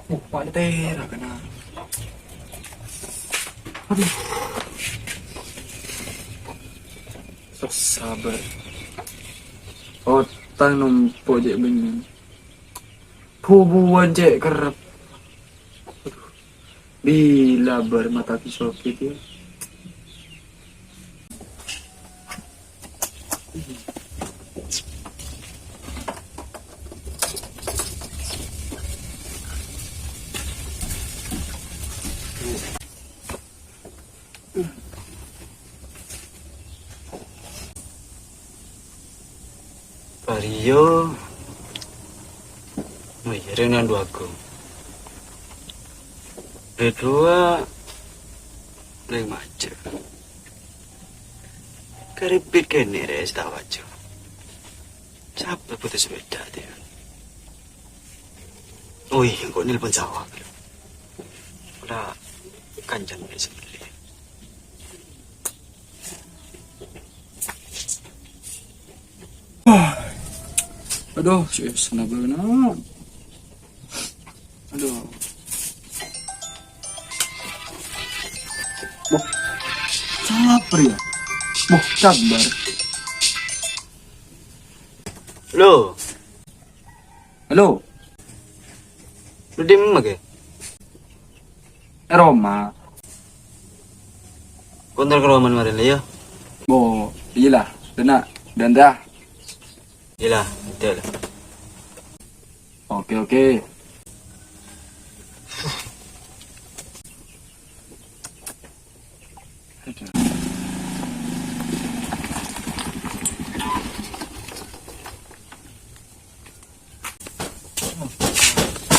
Patera ka na. Aduh. Sok sabar. Otang numpuk je bening. Pubuan je kerap. Aduh. Bila bermata sakit ya. Vario, Renando aku. Berdua, remaja. Keripit kene res tawajo. Siapa putus sepeda dia? Oh iya, kok nelpon sawah. Udah kanjang biasa beli. Aduh, sana na. Aduh. Boh, sabar ya. Boh, sabar. Halo, Halo, lu diem aja. Roma. Konter ke rumah kemarin ya? Boh, iyalah, dan dah. Iyalah, betul. Oke.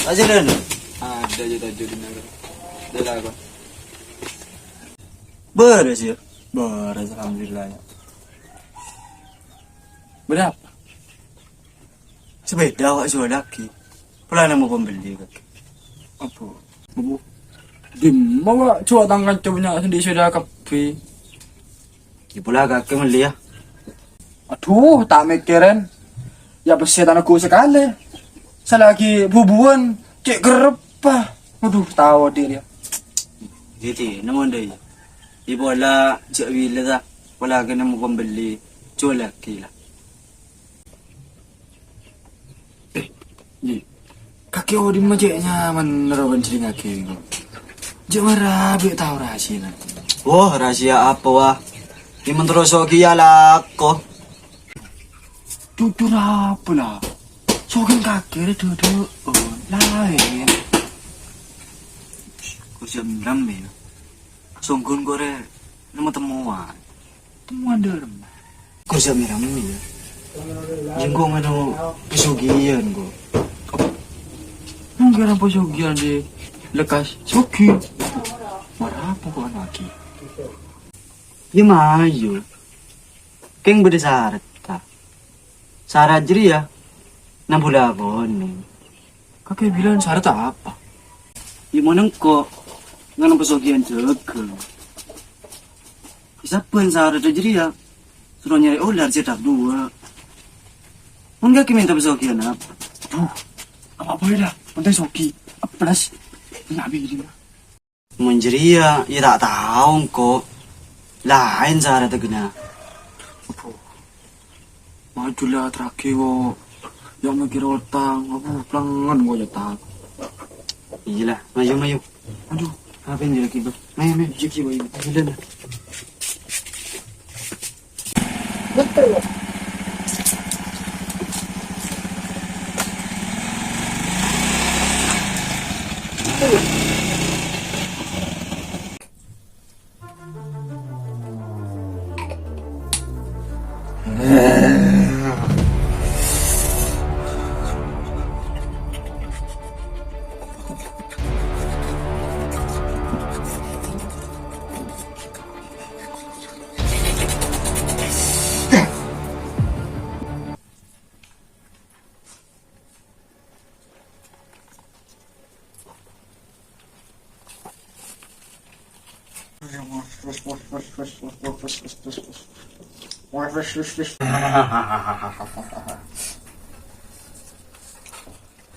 Aja Ren. Ada je tajuk di negara. Dah lah kau. Beres ya? Beres, alhamdulillah ya. Berapa? Sepeda awak jual lagi. Pelan mau pembeli kan? Apa? Bu. Di mau coba tangan coba sendiri sudah kafe. Ya pula kakek beli ya. Aduh, tak mikirin. Ya besetan aku sekali. Selagi bubuan, cek gerepah. Aduh, tahu dia. Gitu, namun deh. Ibu lah, cek bila dah. Pula kena mau pembeli. Jual lagi lah. Kaki odi majeknya meneroban celing kaki. Jangan rabi tahu rahasia. Wah, rahasia apa wah? Di menterosoki ya lah kok. Jujur apa lah? Sokin kaki duduk lain. Kau jam 6 ya? Sungguh gore nama temuan. Temuan dalam. Kau jam 6 ya? Jengkong ada pesugihan kau. Mungkin apa sogian di lekas sogi. Marah apa kau lagi? Ya maju. Keng beda syarat tak? Syarat jadi ya? 6 bulan nih. Kakek bilang syarat apa? Ya mana kok nggak pesugihan jaga. Bisa pun syarat jadi ya? Suruh nyari ular cetak 2. Enggak minta pesugihan apa? Aduh, apa dah? Pantai sogi. Plus, nak bikin. Menjeria, ya tak tahu kok. Lain syarat kena. Apa? Majulah terakhir kok. Yang mikir otang, apa pelangan gua jatah. Iyalah, maju. Aduh, Apa yang jadi kibar? Main, jadi kibar ini. Ayo dah. betul.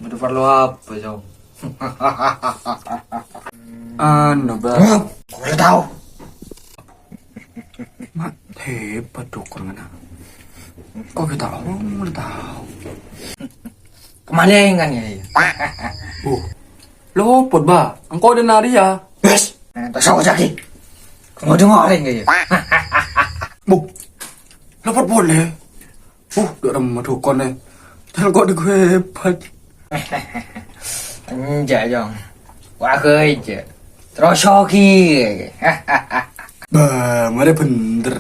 Mau perlu apa, Jom? Ano ba? Kau udah tahu. Mak, hebat dukun na. Kok kita udah tahu? Kemalingan ya. Lopot ba? Ang ordinary ah. Yes. Tak sawa lagi. Kau mau dengerin gak ya? Bu, lopot boleh. Gak ramah dukun eh. Jangan kok di gue hebat. Enggak dong. Wah aja. Terus hoki. Bah, mana bener.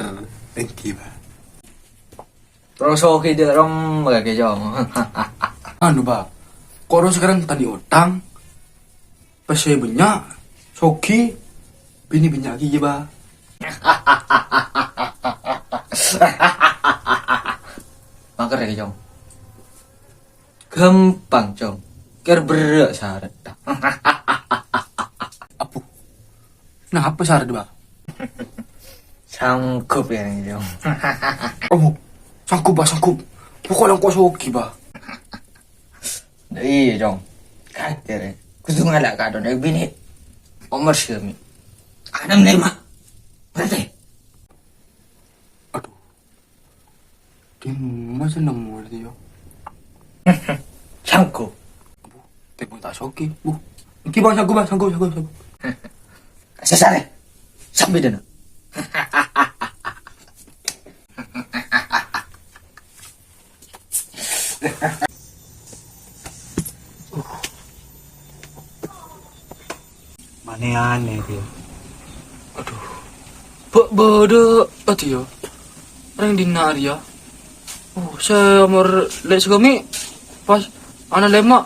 Thank you, ba. Terus hoki dia rom gak dong. Ano ba? Koro sekarang tadi utang. Pasay banyak. Soki. Bini-bini lagi ba? Makar ya dong. Gampang dong. Ker berak syarat. Apo? Nah, apa syarat ba? Sanggup ya nih dong. Oh, sanggup ba, sanggup. Pokoknya kok soki ba? Iya dong. Kader. Kudu ngalak ka dong. Bini. Omar Syami. Anam lima. Berarti. Aduh. Di masa nemu dia. Sanggup. Tepung tak soki, bu. Iki bang sanggup ba, sanggup. Sesare. Sampai dana. Mana aneh dia. Aduh. Bada ati ya. Orang dinar ya. Oh, saya amor lek segami pas ana lemak.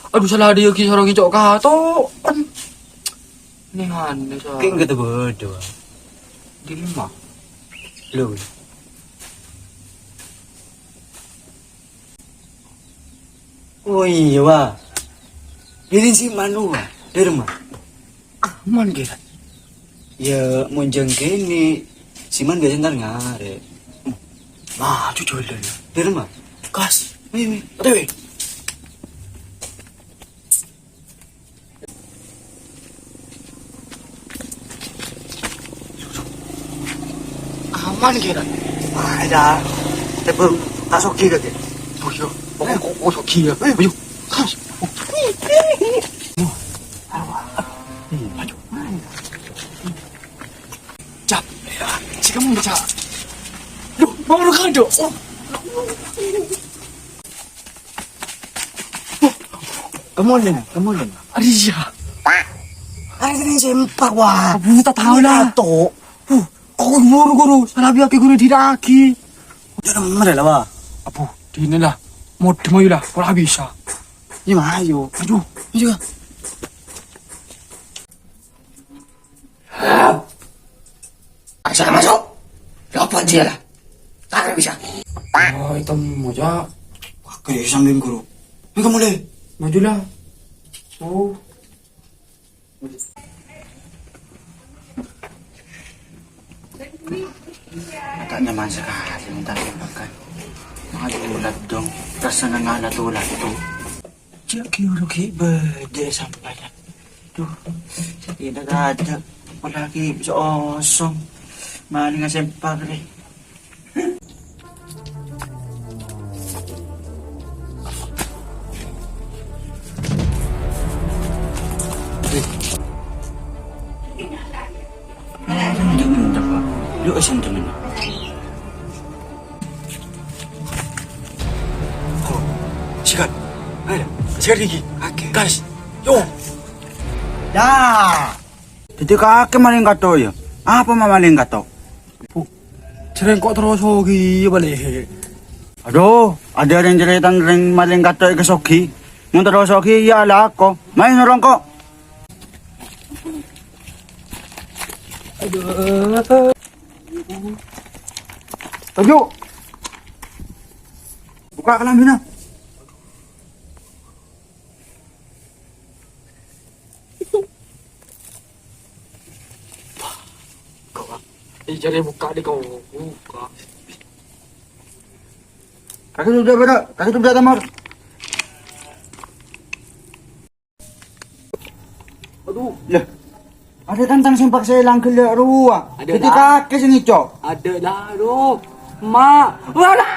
Aduh salah dia ki sorong cok kato. Ini aneh sa. Kayak gitu bodoh. Di lima. Lu. Oh iya wah. Ini si Manu wah. Dari rumah. Aman kira. Ya monjang kene. Si Man biasa ntar ngare. Mah, jujur deh. Dari rumah. Kas. Mimi. Dewe. Aman kira. Ada. Tepung tasok kira ke. Boyo. Oh, soki ya. Boyo. Kas. Cap. Ya, si kamu baca. Duh, baru kado. Oh. Kemudian. Aria. Ada yang sempak wah. Abu tak tahu lah. Tato. Kau guru. Salah biar guru diraki. Jangan mana lah wah. Abu, di ini lah. Mau demo lah. Kalau bisa. Ini mah ayo. Aduh, ini juga. Asal masuk. Lopot dia lah. Tak bisa. Oh, hitam aja. Kayak sambil guru. Ini kamu deh. Majulah. Oh. Tak nyaman sekali minta makan. Majulah dong. Rasanya nggak ada tulah itu. Jadi rugi beda sampai lah. Duh, tidak ada. Apalagi bisa osong. Maling nga sempak deh. Lu asan temen. Oh, sikat. Ayo, sikat gigi. Guys, yo. Dah. Jadi kakek maling kato ya? Apa mah maling kato? Sering kok terus hoki balik. Aduh, ada yang jeritan ring maling kato ke soki. Mun terus soki ya lah ako. Main orang kok. Ayo. Buka kelamina. Jadi buka di kau buka. Kaki sudah beda, kaki sudah tamar. Aduh, Lah. Ada tantang sempak saya lang kela ruwa. Ada Jadi lah. kakek sing ico. ada lah, aduh. Mak. Walah.